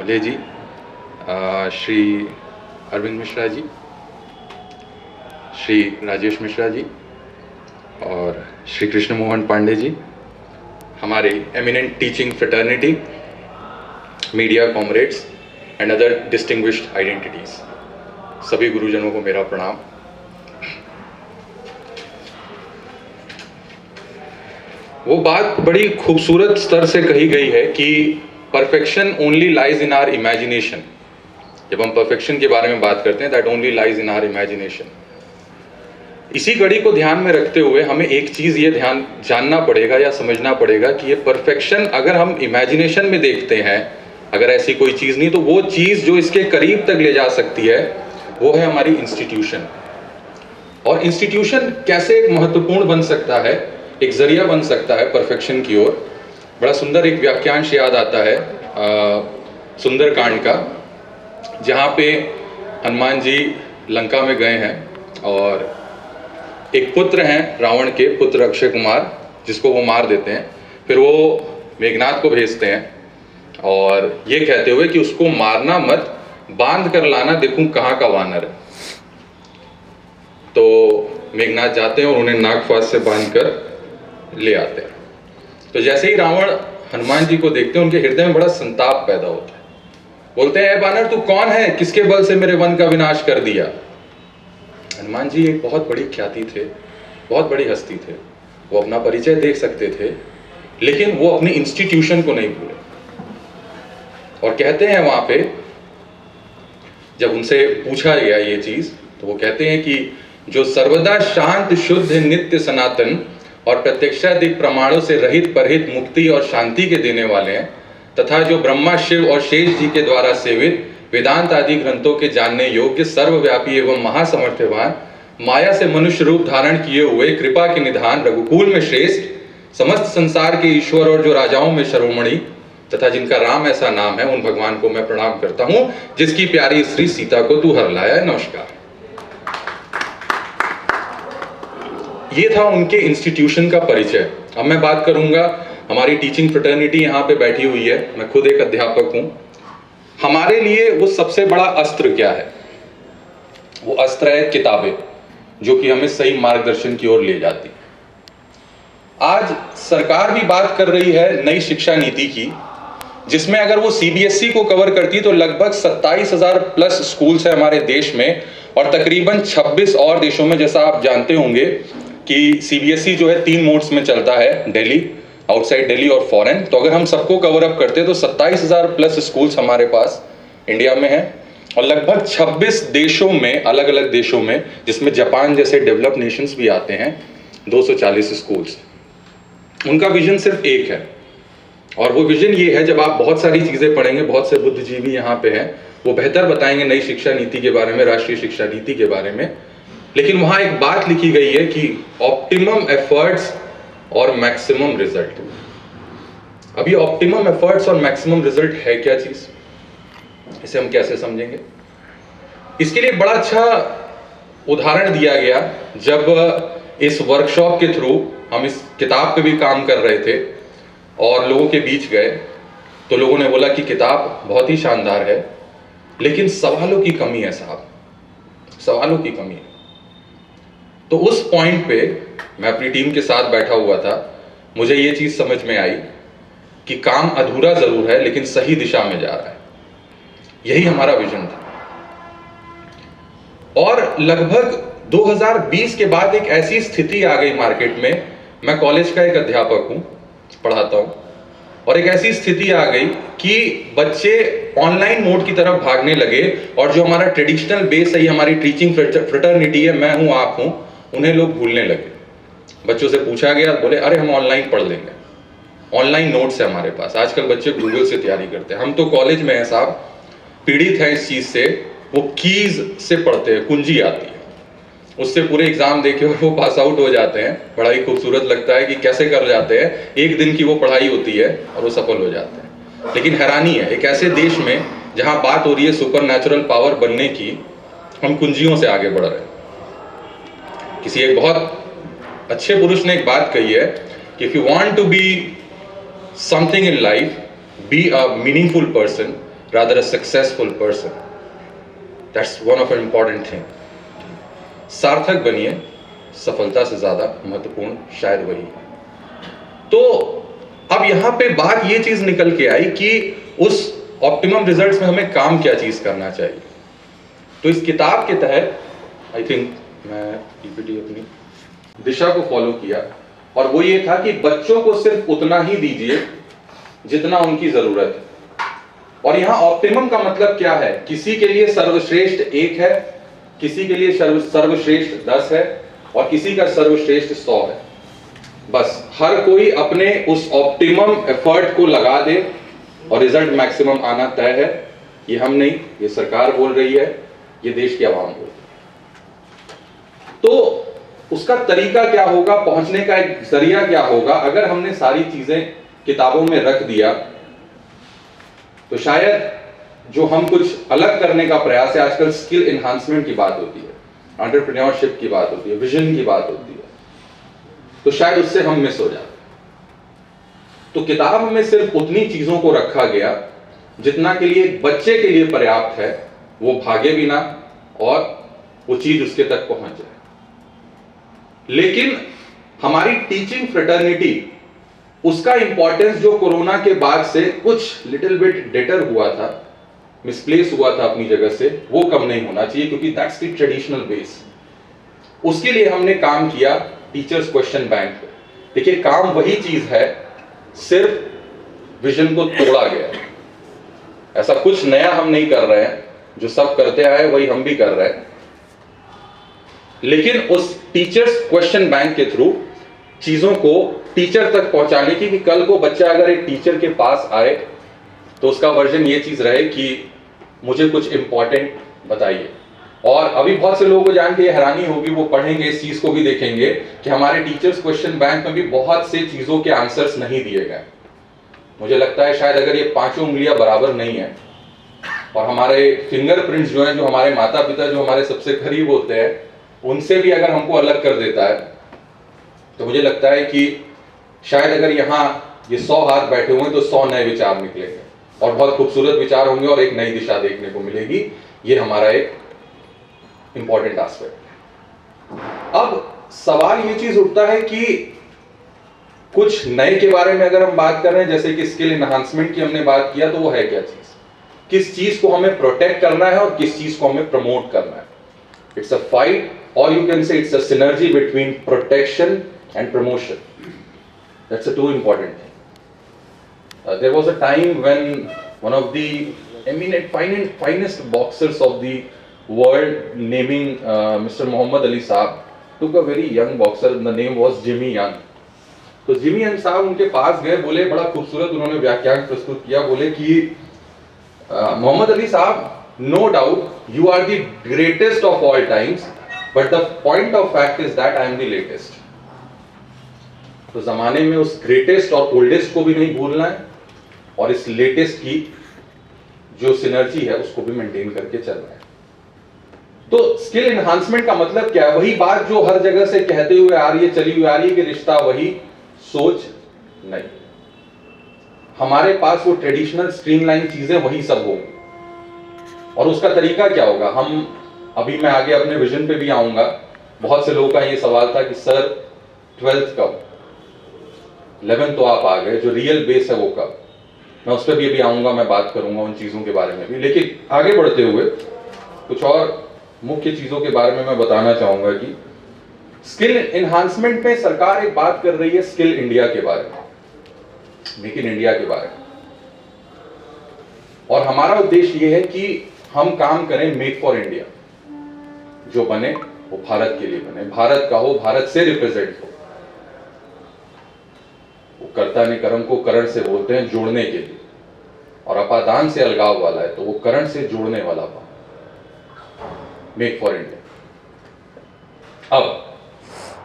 भाले जी, श्री अरविंद मिश्रा जी, श्री राजेश मिश्रा जी और श्री कृष्ण मोहन पांडे जी, हमारे eminent teaching fraternity, media comrades and other distinguished identities, सभी गुरुजनों को मेरा प्रणाम। वो बात बड़ी खूबसूरत स्तर से कही गई है कि perfection only lies in our imagination. जब हम परफेक्शन के बारे में बात करते हैं, that only lies in our imagination. इसी कड़ी को ध्यान में रखते हुए हमें एक चीज ये जानना पड़ेगा या समझना पड़ेगा कि ये परफेक्शन अगर हम इमेजिनेशन में देखते हैं, अगर ऐसी कोई चीज नहीं, तो वो चीज जो इसके करीब तक ले जा सकती है वो है हमारी इंस्टीट्यूशन। और इंस्टीट्यूशन कैसे एक महत्वपूर्ण बन सकता है, एक जरिया बन सकता है परफेक्शन की ओर। बड़ा सुंदर एक वाक्यांश याद आता है सुंदरकांड का, जहाँ पे हनुमान जी लंका में गए हैं और एक पुत्र हैं रावण के, पुत्र अक्षय कुमार, जिसको वो मार देते हैं। फिर वो मेघनाथ को भेजते हैं और ये कहते हुए कि उसको मारना मत, बांध कर लाना, देखूं कहाँ का वानर है। तो मेघनाथ जाते हैं और उन्हें नागफास से बांध कर ले आते हैं। तो जैसे ही रावण हनुमान जी को देखते हैं, उनके हृदय में बड़ा संताप पैदा होता है। बोलते हैं, ए बानर, तू कौन है, किसके बल से मेरे वन का विनाश कर दिया? हनुमान जी एक बहुत बड़ी ख्याति थे, बहुत बड़ी हस्ती थे, वो अपना परिचय देख सकते थे, लेकिन वो अपनी इंस्टीट्यूशन को नहीं भूले। और कहते हैं वहां पे, जब उनसे पूछा गया ये चीज, तो वो कहते हैं कि जो सर्वदा शांत शुद्ध नित्य सनातन और प्रत्यक्षादिक प्रमाणों से रहित परहित मुक्ति और शांति के देने वाले हैं, तथा जो ब्रह्मा शिव और शेष जी के द्वारा सेवित वेदांत आदि ग्रंथों के जानने योग्य सर्वव्यापी एवं महासमर्थवान, माया से मनुष्य रूप धारण किए हुए कृपा के निधान, रघुकुल में श्रेष्ठ, समस्त संसार के ईश्वर और जो राजाओं में शिरोमणि, तथा जिनका राम ऐसा नाम है, उन भगवान को मैं प्रणाम करता हूं, जिसकी प्यारी स्त्री सीता को तू हर लाया। नमस्कार। ये था उनके इंस्टीट्यूशन का परिचय। अब मैं बात करूंगा, हमारी टीचिंग फ्रेटर्निटी यहाँ पे बैठी हुई है, मैं खुद एक अध्यापक हूं। हमारे लिए वो सबसे बड़ा अस्त्र क्या है? वो अस्त्र है किताबें, जो कि हमें सही मार्गदर्शन की ओर ले जाती। आज सरकार भी बात कर रही है नई शिक्षा नीति की, जिसमें अगर वो सीबीएसई को कवर करती तो लगभग 27,000 प्लस स्कूल्स है हमारे देश में, और तकरीबन 26 और देशों में। जैसा आप जानते होंगे कि सीबीएसई जो है 3 मोड्स में चलता है, दिल्ली, आउटसाइड दिल्ली और फॉरेन। तो अगर हम सबको कवर अप करते तो 27,000 प्लस स्कूल्स हमारे पास इंडिया में हैं, और लगभग 26 देशों में, अलग अलग देशों में, जिसमें जापान जैसे डेवलप नेशंस भी आते हैं, 240 स्कूल्स। उनका विजन सिर्फ एक है, और वो विजन ये है, जब आप बहुत सारी चीजें पढ़ेंगे, बहुत से बुद्धिजीवी यहाँ पे हैं, वो बेहतर बताएंगे नई शिक्षा नीति के बारे में, राष्ट्रीय शिक्षा नीति के बारे में। लेकिन वहां एक बात लिखी गई है कि ऑप्टिमम एफर्ट्स और मैक्सिमम रिजल्ट। अभी ऑप्टिमम एफर्ट्स और मैक्सिमम रिजल्ट है क्या चीज? इसे हम कैसे समझेंगे? इसके लिए बड़ा अच्छा उदाहरण दिया गया। जब इस वर्कशॉप के थ्रू हम इस किताब पे भी काम कर रहे थे और लोगों के बीच गए, तो लोगों ने बोला कि किताब बहुत ही शानदार है, लेकिन सवालों की कमी है साहब, सवालों की कमी है। तो उस पॉइंट पे मैं अपनी टीम के साथ बैठा हुआ था, मुझे ये चीज समझ में आई कि काम अधूरा जरूर है, लेकिन सही दिशा में जा रहा है। यही हमारा विजन था। और लगभग 2020 के बाद एक ऐसी स्थिति आ गई मार्केट में, मैं कॉलेज का एक अध्यापक हूं, पढ़ाता हूं, और एक ऐसी स्थिति आ गई कि बच्चे ऑनलाइन मोड की तरफ भागने लगे, और जो हमारा ट्रेडिशनल बेस है, हमारी टीचिंग फ्रेटर्निटी है, मैं हूं, आप हूं, उन्हें लोग भूलने लगे। बच्चों से पूछा गया, बोले अरे हम ऑनलाइन पढ़ लेंगे, ऑनलाइन नोट्स है हमारे पास। आजकल बच्चे गूगल से तैयारी करते हैं, हम तो कॉलेज में है साहब, पीड़ित है इस चीज से। वो कीज से पढ़ते हैं, कुंजी आती है, उससे पूरे एग्जाम देके और वो पास आउट हो जाते हैं। बड़ा ही खूबसूरत लगता है कि कैसे कर जाते हैं, एक दिन की वो पढ़ाई होती है और वो सफल हो जाते हैं। लेकिन हैरानी है, एक ऐसे देश में जहां बात हो रही है सुपर नेचुरल पावर बनने की, हम कुंजियों से आगे बढ़ रहे हैं। किसी एक बहुत अच्छे पुरुष ने एक बात कही है कि if you want to be something in life, be a meaningful person, rather a successful person. That's one of an important thing. सार्थक बनिए, सफलता से ज्यादा महत्वपूर्ण शायद वही। तो अब यहां पे बात ये चीज निकल के आई कि उस ऑप्टिमम रिजल्ट्स में हमें काम क्या चीज करना चाहिए। तो इस किताब के तहत आई थिंक मैं पीपीटी अपनी दिशा को फॉलो किया, और वो ये था कि बच्चों को सिर्फ उतना ही दीजिए जितना उनकी जरूरत है। और यहां ऑप्टिमम का मतलब क्या है? किसी के लिए सर्वश्रेष्ठ 1 है, किसी के लिए सर्वश्रेष्ठ 10 है, और किसी का सर्वश्रेष्ठ 100 है। बस हर कोई अपने उस ऑप्टिमम एफर्ट को लगा दे और रिजल्ट मैक्सिमम आना तय है। ये हम नहीं, ये सरकार बोल रही है, ये देश की आवाम बोल रही है। तो उसका तरीका क्या होगा, पहुंचने का एक जरिया क्या होगा? अगर हमने सारी चीजें किताबों में रख दिया तो शायद जो हम कुछ अलग करने का प्रयास है, आजकल स्किल एनहांसमेंट की बात होती है, एंटरप्रेन्योरशिप की बात होती है, विजन की बात होती है, तो शायद उससे हम मिस हो जाते। तो किताब में सिर्फ उतनी चीजों को रखा गया जितना के लिए बच्चे के लिए पर्याप्त है, वो भागे भी ना और वो चीज उसके तक पहुंच जाए। लेकिन हमारी टीचिंग फ्रेटर्निटी, उसका इंपॉर्टेंस जो कोरोना के बाद से कुछ लिटिल बिट डेटर हुआ था, मिसप्लेस हुआ था अपनी जगह से, वो कम नहीं होना चाहिए, क्योंकि दैट्स द ट्रेडिशनल बेस। उसके लिए हमने काम किया टीचर्स क्वेश्चन बैंक पे। देखिए, काम वही चीज है, सिर्फ विजन को तोड़ा गया। ऐसा कुछ नया हम नहीं कर रहे हैं, जो सब करते आए वही हम भी कर रहे हैं। लेकिन उस टीचर्स क्वेश्चन बैंक के थ्रू चीजों को टीचर तक पहुंचाने की, कि कल को बच्चा अगर एक टीचर के पास आए तो उसका वर्जन ये चीज रहे कि मुझे कुछ इंपॉर्टेंट बताइए। और अभी बहुत से लोगों को जान के हैरानी होगी, वो पढ़ेंगे इस चीज को भी देखेंगे कि हमारे टीचर्स क्वेश्चन बैंक में भी बहुत से चीजों के आंसर्स नहीं दिए गए। मुझे लगता है शायद अगर ये 5 उंगलियां बराबर नहीं है और हमारे फिंगरप्रिंट्स जो हैं, जो हमारे माता पिता जो हमारे सबसे करीब होते हैं, उनसे भी अगर हमको अलग कर देता है, तो मुझे लगता है कि शायद अगर यहाँ ये 100 हाथ बैठे हुए हैं तो 100 नए विचार निकलेंगे और बहुत खूबसूरत विचार होंगे और एक नई दिशा देखने को मिलेगी। ये हमारा एक इंपॉर्टेंट एस्पेक्ट। अब सवाल ये चीज उठता है कि कुछ नए के बारे में अगर हम बात कर रहे हैं, जैसे कि स्किल एनहांसमेंट की हमने बात किया, तो वो है क्या चीज? किस चीज को हमें प्रोटेक्ट करना है और किस चीज को हमें प्रमोट करना है? It's a fight, or you can say it's a synergy between protection and promotion. That's a two important thing. There was a time when one of the eminent, finest boxers of the world, naming Mr. Muhammad Ali Saab, took a very young boxer, and the name was Jimmy Young. तो Jimmy young साहब उनके पास गए, बोले, बड़ा खूबसूरत उन्होंने व्याख्यान प्रस्तुत किया, बोले कि मोहम्मद अली साहब, no doubt you are the greatest of all times, but the point of fact is that I am the latest. तो जमाने में उस ग्रेटेस्ट और ओल्डेस्ट को भी नहीं भूलना है, और इस लेटेस्ट की जो सिनर्जी है उसको भी मेंटेन करके चलना है। तो स्किल एनहांसमेंट का मतलब क्या है? वही बात जो हर जगह से कहते हुए आ रही है, चली हुई आ रही है, कि रिश्ता वही, सोच नहीं। हमारे पास वो ट्रेडिशनल स्ट्रीमलाइन चीजें वही सब होंगी, और उसका तरीका क्या होगा? हम अभी मैं आगे अपने विजन पे भी आऊंगा। बहुत से लोगों का ये सवाल था कि सर 12th कब, 11th तो आप आ गए, जो रियल बेस है वो कब? मैं उस पर भी अभी आऊंगा, मैं बात करूंगा उन चीजों के बारे में भी। लेकिन आगे बढ़ते हुए कुछ और मुख्य चीजों के बारे में मैं बताना चाहूंगा कि स्किल एनहांसमेंट में सरकार एक बात कर रही है स्किल इंडिया के बारे में, मेक इन इंडिया के बारे में, और हमारा उद्देश्य ये है कि हम काम करें मेक फॉर इंडिया। जो बने वो भारत के लिए बने, भारत का हो, भारत से रिप्रेजेंट हो। वो कर्ता ने कर्म को करण से बोलते हैं, जोड़ने के लिए, और अपादान से अलगाव वाला है, तो वो करण से जोड़ने वाला मेक फॉर इंडिया। अब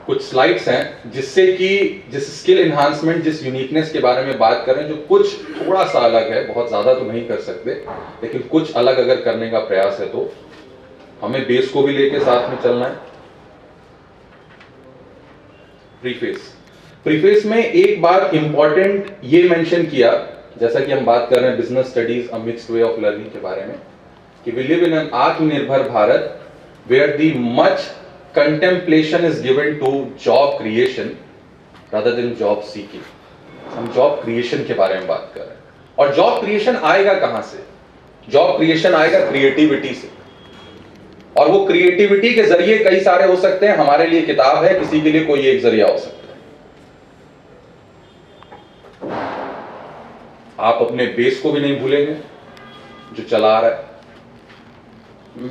कुछ स्लाइड्स हैं जिससे कि जिस स्किल एनहांसमेंट, जिस यूनिकनेस के बारे में बात करें, जो कुछ थोड़ा सा अलग है, बहुत ज्यादा तो नहीं कर सकते, लेकिन कुछ अलग अगर करने का प्रयास है तो हमें बेस को भी लेके साथ में चलना है। प्रीफेस में एक बात इंपॉर्टेंट ये मेंशन किया जैसा कि हम बात कर रहे हैं business studies a mixed way of learning के बारे में, कि we live in an Aatmanirbhar Bharat where the much contemplation is given to job creation rather than job seeking. हम जॉब क्रिएशन के बारे में बात कर रहे हैं, और जॉब क्रिएशन आएगा कहां से? जॉब क्रिएशन आएगा क्रिएटिविटी से, और वो क्रिएटिविटी के जरिए कई सारे हो सकते हैं। हमारे लिए किताब है, किसी के लिए कोई एक जरिया हो सकता है। आप अपने बेस को भी नहीं भूलेंगे जो चला रहा है।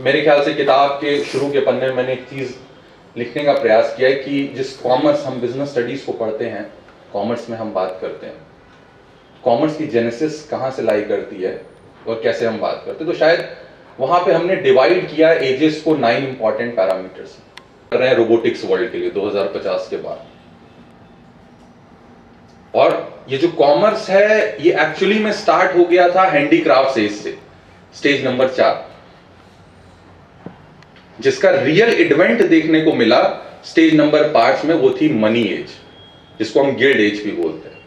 मेरे ख्याल से किताब के शुरू के पन्ने में मैंने एक चीज लिखने का प्रयास किया है कि जिस कॉमर्स हम बिजनेस स्टडीज को पढ़ते हैं, कॉमर्स में हम बात करते हैं, कॉमर्स की जेनेसिस कहां से लाई करती है और कैसे हम बात करते हैं, तो शायद वहां पे हमने डिवाइड किया एजेस को 9 इंपॉर्टेंट पैरामीटर्स कर रहे हैं रोबोटिक्स वर्ल्ड के लिए 2050 के बाद। और ये जो कॉमर्स है ये एक्चुअली में स्टार्ट हो गया था हैंडीक्राफ्ट से, स्टेज नंबर 4, जिसका रियल इवेंट देखने को मिला स्टेज नंबर 5 में, वो थी मनी एज, जिसको हम गिल्ड एज भी बोलते हैं।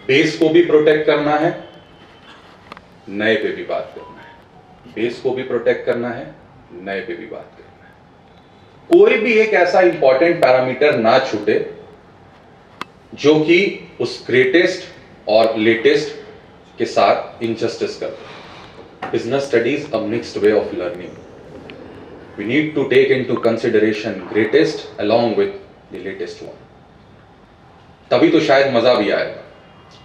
बेस को भी प्रोटेक्ट करना है, नए पे भी बात करना है। बेस को भी प्रोटेक्ट करना है, नए पे भी बात करना है। कोई भी एक ऐसा इंपॉर्टेंट पैरामीटर ना छूटे जो कि उस ग्रेटेस्ट और लेटेस्ट के साथ इनजस्टिस करते। Business studies a mixed way of learning. We need to take into consideration greatest along with the latest one, तभी तो शायद मजा भी आएगा।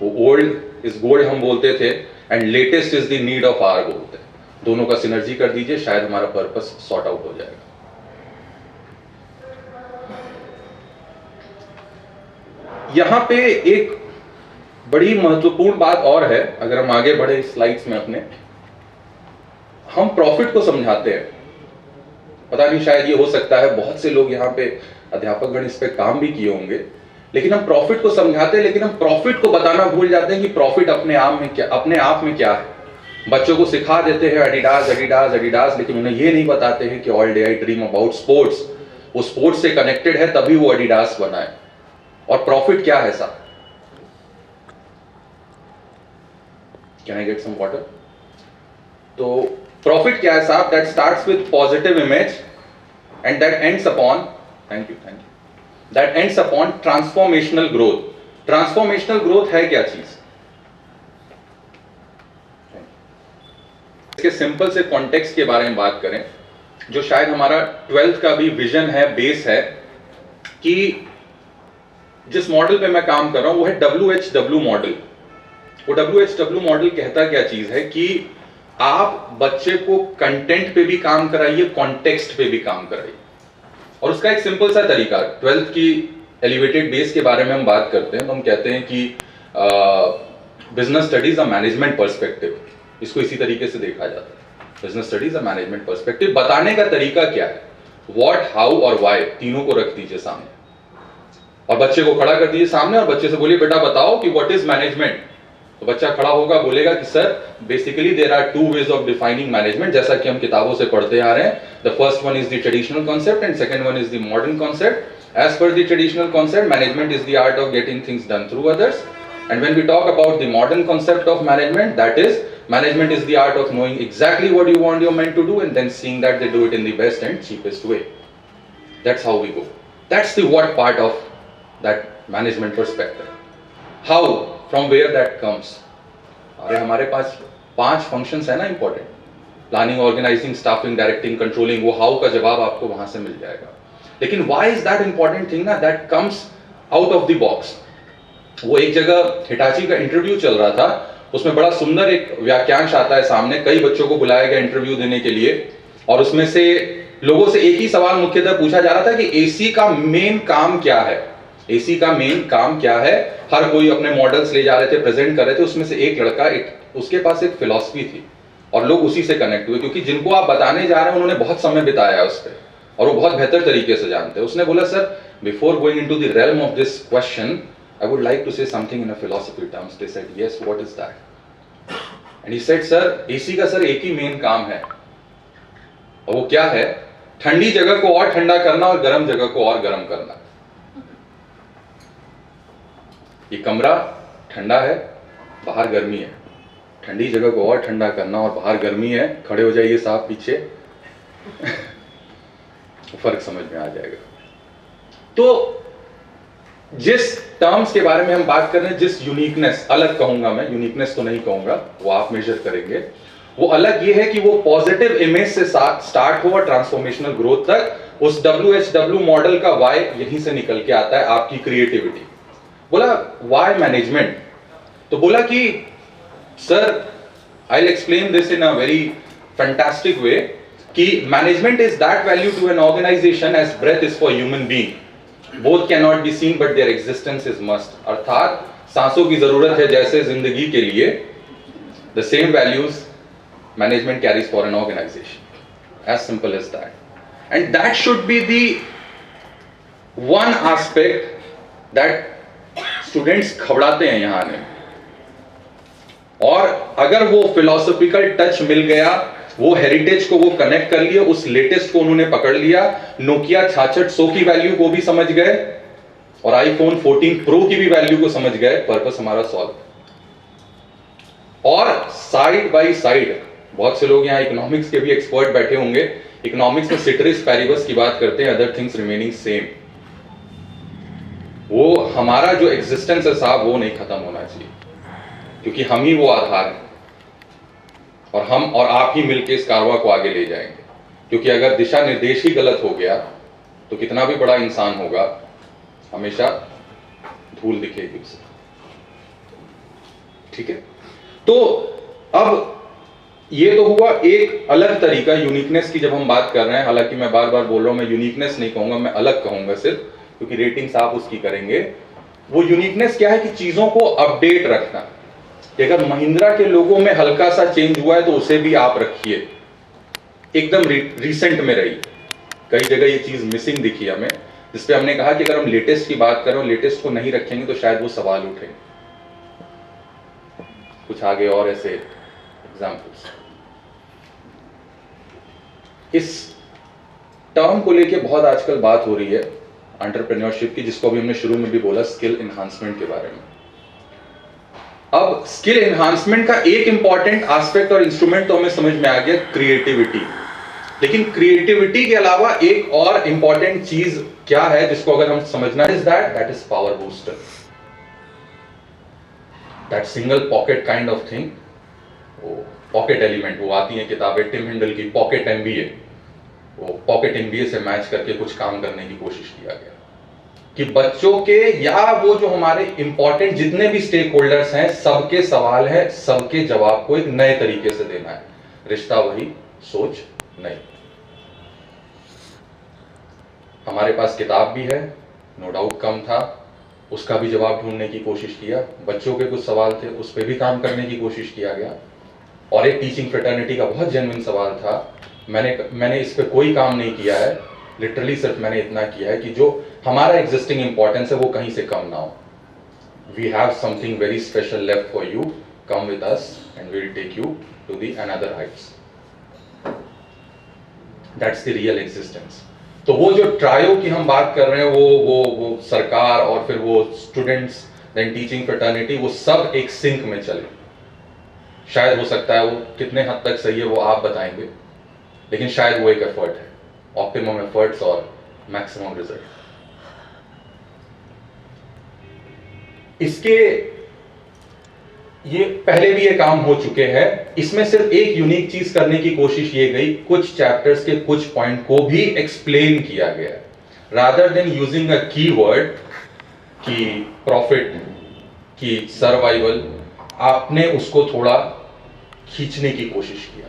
वो ओल्ड इज गोल्ड हम बोलते थे, and latest is the need of our बोलते हैं। दोनों का सिनर्जी कर दीजिए, शायद हमारा पर्पस सॉर्ट आउट हो जाएगा। यहां पे एक बड़ी महत्वपूर्ण बात और है, अगर हम आगे बढ़े स्लाइड्स में अपने, हम प्रॉफिट को समझाते हैं। पता नहीं, शायद ये हो सकता है बहुत से लोग यहाँ पे अध्यापकगण इस पे काम भी किए होंगे, लेकिन हम प्रॉफिट को समझाते हैं, लेकिन हम प्रॉफिट को बताना भूल जाते हैं कि प्रॉफिट अपने आप में क्या है। बच्चों को सिखा देते हैं एडिडास एडिडास एडिडास, लेकिन उन्हें ये नहीं बताते हैं कि all day I dream about sports. वो स्पोर्ट्स से कनेक्टेड है, तभी वो एडिडास बना है। और प्रॉफिट क्या है साहब? Can I get some water? तो प्रॉफिट क्या है साहब? That starts with positive image and that ends upon, thank you, that ends upon transformational growth। Transformational growth है क्या चीज? इसके सिंपल से कॉन्टेक्स्ट के बारे में बात करें, जो शायद हमारा 12th का भी विजन है, बेस है, कि जिस मॉडल पे मैं काम कर रहा हूं वो है WHW मॉडल। वो WHW मॉडल कहता क्या चीज है कि आप बच्चे को कंटेंट पे भी काम कराइए, कॉन्टेक्स्ट पे भी काम कराइए। और उसका एक सिंपल सा तरीका, 12th की एलिवेटेड बेस के बारे में हम बात करते हैं तो हम कहते हैं कि business studies a management perspective. इसको इसी तरीके से देखा जाता है, business studies a management perspective. बताने का तरीका क्या है? व्हाट, हाउ और व्हाई, तीनों को रख दीजिए सामने और बच्चे को खड़ा कर दीजिए सामने और बच्चे से बोलिए बेटा बताओ कि व्हाट इज मैनेजमेंट। तो बच्चा खड़ा होगा, बोलेगा कि sir basically there are 2 ways of defining management, जैसा कि हम किताबों से पढ़ते आ रहे हैं। The first one is the traditional concept and second one is the modern concept. As per the traditional concept, management is the art of getting things done through others, and when we talk about the modern concept of management, that is management is the art of knowing exactly what you want your men to do and then seeing that they do it in the best and cheapest way. That's how we go. That's the what part of that management perspective. How, from where that comes? अरे हमारे पास 5 functions है ना important, planning, organising, staffing, directing, controlling. वो how का जवाब आपको वहां से मिल जाएगा। लेकिन why is that important thing ना, that comes out of the box। वो एक जगह हिटाची का इंटरव्यू चल रहा था, उसमें बड़ा सुंदर एक वाक्यांश आता है सामने। कई बच्चों को बुलाया गया इंटरव्यू देने के लिए और उसमें से लोगों से एक ही सवाल मुख्यतः पूछा जा रहा था कि एसी का मेन काम क्या है। एसी का मेन काम क्या है? हर कोई अपने मॉडल्स ले जा रहे थे, प्रेजेंट कर रहे थे। उसमें से एक लड़का, उसके पास एक फिलॉसफी थी और लोग उसी से कनेक्ट हुए, क्योंकि जिनको आप बताने जा रहे हैं उन्होंने बहुत समय बिताया उस पर और वो बहुत बेहतर तरीके से जानते हैं। उसने बोला sir before going into the realm of this question I would like to say something in a philosophy terms. They said, yes, what is that? And he said, sir, AC का सर एक ही main काम है और वो क्या है? ठंडी जगह को और ठंडा करना और गर्म जगह को और गर्म करना। ये कमरा ठंडा है, बाहर गर्मी है, ठंडी जगह को और ठंडा करना और बाहर गर्मी है, खड़े हो जाइए साहब पीछे फर्क समझ में आ जाएगा। तो जिस टर्म्स के बारे में हम बात कर रहे हैं, जिस यूनिकनेस, अलग कहूंगा मैं, यूनिकनेस तो नहीं कहूंगा, वो आप मेजर करेंगे, वो अलग ये है कि वो पॉजिटिव इमेज से स्टार्ट हो और ट्रांसफॉर्मेशनल ग्रोथ तक। उस WHW मॉडल का वाई यहीं से निकल के आता है, आपकी क्रिएटिविटी। बोला वाई मैनेजमेंट, तो बोला कि sir I will explain this in a very fantastic way कि management is that value to an organization as breath is for human being, both can not be seen but their existence is must. अर्थात सांसों की जरूरत है जैसे जिंदगी के लिए, the same values management carries for an organization, as simple as that. And that should be the one aspect that students घबराते हैं यहाँ आने। और अगर वो philosophical touch मिल गया, वो हेरिटेज को वो कनेक्ट कर लिया, उस लेटेस्ट को उन्होंने पकड़ लिया, नोकिया 6600 की वैल्यू को भी समझ गए और आईफोन 14 प्रो की भी वैल्यू को समझ गए, पर्पस हमारा सॉल्व। और साइड बाय साइड बहुत से लोग यहाँ इकोनॉमिक्स के भी एक्सपर्ट बैठे होंगे, इकोनॉमिक्स में सिटरिस पैरिबस की बात करते हैं, अदर थिंग्स रिमेनिंग सेम। वो हमारा जो एग्जिस्टेंस है साहब वो नहीं खत्म होना चाहिए, क्योंकि हम ही वो आधार हैं और हम और आप ही मिलकर इस कारवा को आगे ले जाएंगे। क्योंकि अगर दिशा निर्देश ही गलत हो गया तो कितना भी बड़ा इंसान होगा हमेशा धूल दिखेगी उसे। ठीक है, तो अब ये तो हुआ एक अलग तरीका यूनिकनेस की जब हम बात कर रहे हैं। हालांकि मैं बार बार बोल रहा हूं, मैं यूनिकनेस नहीं कहूंगा, मैं अलग कहूंगा सिर्फ, क्योंकि रेटिंग्स आप उसकी करेंगे। वो यूनिकनेस क्या है कि चीजों को अपडेट रखना, कि अगर महिंद्रा के लोगों में हल्का सा चेंज हुआ है तो उसे भी आप रखिए, एकदम रिसेंट में रही। कई जगह ये चीज मिसिंग दिखी हमें, जिसपे हमने कहा कि अगर हम लेटेस्ट की बात करें, लेटेस्ट को नहीं रखेंगे तो शायद वो सवाल उठेंगे। कुछ आगे और ऐसे एग्जाम्पल्स। इस टर्म को लेके बहुत आजकल बात हो रही है एंटरप्रेन्योरशिप की, जिसको भी हमने शुरू में भी बोला, स्किल एनहांसमेंट के बारे में। अब स्किल एनहांसमेंट का एक इंपॉर्टेंट एस्पेक्ट और इंस्ट्रूमेंट तो हमें समझ में आ गया, क्रिएटिविटी। लेकिन क्रिएटिविटी के अलावा एक और इंपॉर्टेंट चीज क्या है जिसको अगर हम समझना, is that is power booster, that single pocket kind of thing. वो पॉकेट एलिमेंट, वो आती है किताबें टिम हिंडल की पॉकेट एमबीए, वो पॉकेट एमबीए से मैच करके कुछ काम करने की कोशिश किया गया कि बच्चों के या वो जो हमारे इंपॉर्टेंट जितने भी स्टेक होल्डर्स हैं, सबके सवाल है, सबके जवाब को एक नए तरीके से देना है। रिश्ता वही, सोच नहीं। हमारे पास किताब भी है, नो डाउट कम था, उसका भी जवाब ढूंढने की कोशिश किया। बच्चों के कुछ सवाल थे, उस पर भी काम करने की कोशिश किया गया। और एक टीचिंग फ्रेटर्निटी का बहुत जेन्युइन सवाल था, मैंने इस पे कोई काम नहीं किया है, लिटरली सिर्फ मैंने इतना किया है कि जो हमारा एग्जिस्टिंग इंपॉर्टेंस है वो कहीं से कम ना हो। We have something very special left for you, come with us and we will take you to the another heights. That's the real existence. तो वो जो ट्रायो की हम बात कर रहे हैं, वो सरकार और फिर वो स्टूडेंट्स, देन टीचिंग फ्रेटर्निटी, वो सब एक सिंक में चले। शायद हो सकता है वो कितने हद तक सही है वो आप बताएंगे, लेकिन शायद वो एक एफर्ट है, ऑप्टिमम एफर्ट्स और मैक्सिमम रिजल्ट। इसके ये पहले भी ये काम हो चुके हैं। इसमें सिर्फ एक यूनिक चीज करने की कोशिश ये गई, कुछ चैप्टर्स के कुछ पॉइंट को भी एक्सप्लेन किया गया, rather than using a keyword की प्रॉफिट की सर्वाइवल, आपने उसको थोड़ा खींचने की कोशिश किया।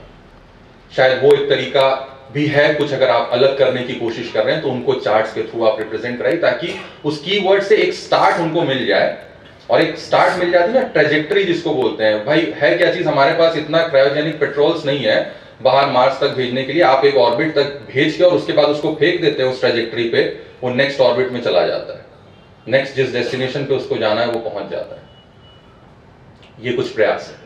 शायद वो एक तरीका भी है कुछ, अगर आप अलग करने की कोशिश कर रहे हैं तो उनको चार्ट्स के थ्रू आप रिप्रेजेंट कराइए, ताकि उस कीवर्ड से एक स्टार्ट उनको मिल जाए। और एक स्टार्ट मिल जाती है ना, ट्रेजेक्टरी जिसको बोलते हैं। भाई है क्या चीज, हमारे पास इतना क्रायोजेनिक पेट्रोल्स नहीं है बाहर मार्स तक भेजने के लिए, आप एक ऑर्बिट तक भेज के और उसके बाद उसको फेंक देते हैं उस ट्रेजेक्टरी पे, वो नेक्स्ट ऑर्बिट में चला जाता है, नेक्स्ट जिस डेस्टिनेशन पे उसको जाना है वो पहुंच जाता है। ये कुछ प्रयास है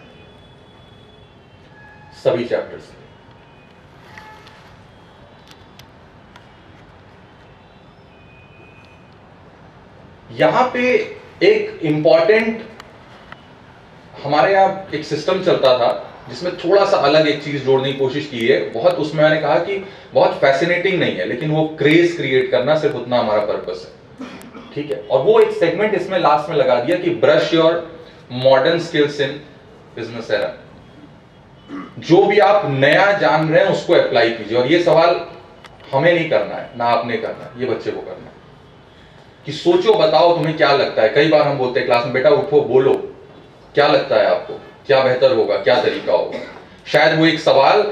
सभी चैप्टर्स। यहां पे एक इम्पॉर्टेंट हमारे यहाँ एक सिस्टम चलता था जिसमें थोड़ा सा अलग एक चीज जोड़ने की कोशिश की है, बहुत उसमें मैंने कहा कि बहुत फैसिनेटिंग नहीं है, लेकिन वो क्रेज क्रिएट करना सिर्फ उतना हमारा पर्पस है, ठीक है। और वो एक सेगमेंट इसमें लास्ट में लगा दिया कि brush your modern skills in business era. जो भी आप नया जान रहे हैं उसको अप्लाई कीजिए, और ये सवाल हमें नहीं करना है, ना आपने करना है, ये बच्चे को करना है कि सोचो, बताओ तुम्हें क्या लगता है। कई बार हम बोलते हैं क्लास में, बेटा उठो बोलो, क्या लगता है आपको, क्या बेहतर होगा, क्या तरीका होगा। शायद वो एक सवाल,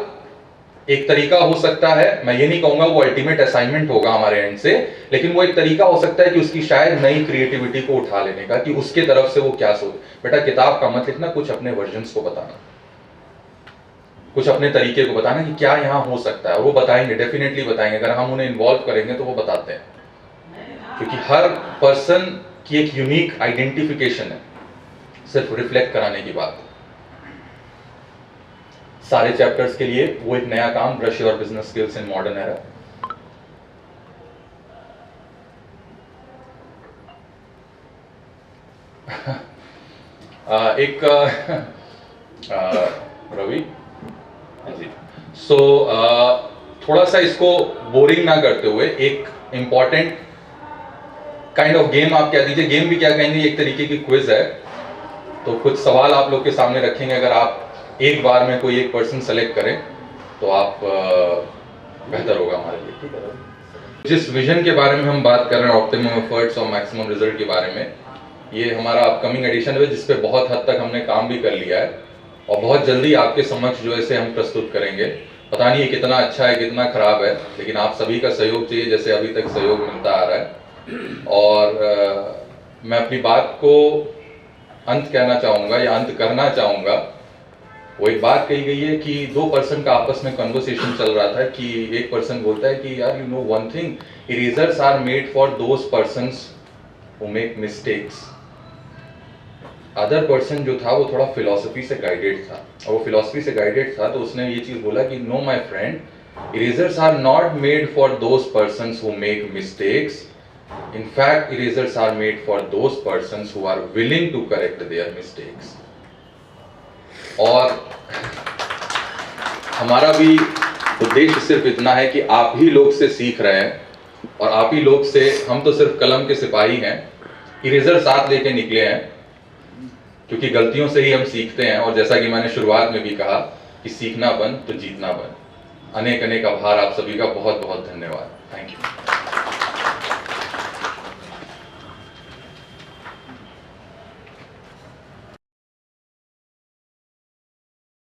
एक तरीका हो सकता है, मैं ये नहीं कहूंगा वो अल्टीमेट असाइनमेंट होगा हमारे एंड से, लेकिन वो एक तरीका हो सकता है कि उसकी शायद नई क्रिएटिविटी को उठा लेने का, कि उसके तरफ से वो क्या सोच। बेटा किताब का मत लिखना, कुछ अपने वर्जन्स को बताना, कुछ अपने तरीके को बताना कि क्या यहाँ हो सकता है। वो बताएंगे, डेफिनेटली बताएंगे, अगर हम उन्हें इन्वॉल्व करेंगे तो वो बताते हैं, क्योंकि हर पर्सन की एक यूनिक आइडेंटिफिकेशन है, सिर्फ रिफ्लेक्ट कराने की बात। सारे चैप्टर्स के लिए वो एक नया काम, brush your business skills in modern era. Ravi ji, थोड़ा सा इसको बोरिंग ना करते हुए एक इंपॉर्टेंट काइंड ऑफ गेम आप कह दीजिए, गेम भी क्या कहेंगे, एक तरीके की क्विज है। तो कुछ सवाल आप लोग के सामने रखेंगे, अगर आप एक बार में कोई एक पर्सन सेलेक्ट करें तो आप बेहतर होगा हमारे लिए, ठीक है। जिस विजन के बारे में हम बात कर रहे हैं, ऑप्टिमम एफर्ट्स और मैक्सिमम रिजल्ट के बारे में, ये हमारा अपकमिंग एडिशन है जिसपे बहुत हद तक हमने काम भी कर लिया है, और बहुत जल्दी आपके समक्ष जो है इसे हम प्रस्तुत करेंगे। पता नहीं ये कितना अच्छा है कितना खराब है, लेकिन आप सभी का सहयोग चाहिए, जैसे अभी तक सहयोग मिलता आ रहा है। और मैं अपनी बात को अंत कहना चाहूँगा या अंत करना चाहूँगा। वो एक बात कही गई है कि दो पर्सन का आपस में कन्वर्सेशन चल रहा था, कि एक पर्सन बोलता है कि यार you know one thing, erasers are made for those persons who make mistakes. Other person जो था वो थोड़ा फिलॉसफी से गाइडेड था, और वो फिलॉसफी से गाइडेड था तो उसने ये चीज़ बोला कि no my friend, erasers are not made for those persons who make mistakes, in fact erasers are made for those persons who are willing to correct their mistakes। और हमारा भी उद्देश्य सिर्फ इतना है कि आप ही लोग से सीख रहे हैं, और आप ही लोग से, हम तो सिर्फ कलम के सिपाही हैं, इरेजर साथ लेके निकले हैं, क्योंकि गलतियों से ही हम सीखते हैं। और जैसा कि मैंने शुरुआत में भी कहा कि सीखना बन तो जीतना बन। अनेक अनेक आभार आप सभी का, बहुत बहुत धन्यवाद, थैंक यू।